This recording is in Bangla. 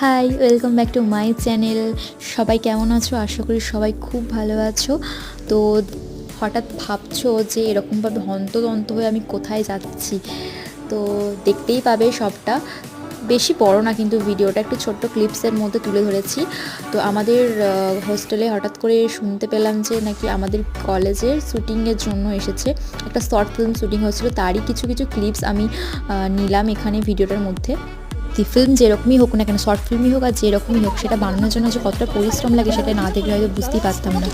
High, welcome back to my channel. সবাই কেমন আছো? আশা করি সবাই খুব ভালো আছো। তো হঠাৎ ভাবছো যে এরকমভাবে হন্তদন্ত হয়ে আমি কোথায় যাচ্ছি, তো দেখতেই পাবে সবটা। বেশি বড় না কিন্তু ভিডিওটা একটু ছোট্ট ক্লিপসের মধ্যে তুলে ধরেছি। তো আমাদের হোস্টেলে হঠাৎ করে শুনতে পেলাম যে নাকি আমাদের কলেজের শ্যুটিংয়ের জন্য এসেছে, একটা শর্ট ফিল্ম শ্যুটিং হচ্ছিলো, তারই কিছু কিছু ক্লিপস আমি নিলাম এখানে ভিডিওটার মধ্যে। ফিল্ম যেরকমই হোক না কেন, শর্ট ফিল্মই হোক আর যেরকমই হোক, সেটা বানানোর জন্য যে কতটা পরিশ্রম লাগে সেটা না দেখলে হয়তো বুঝতেই পারতাম না।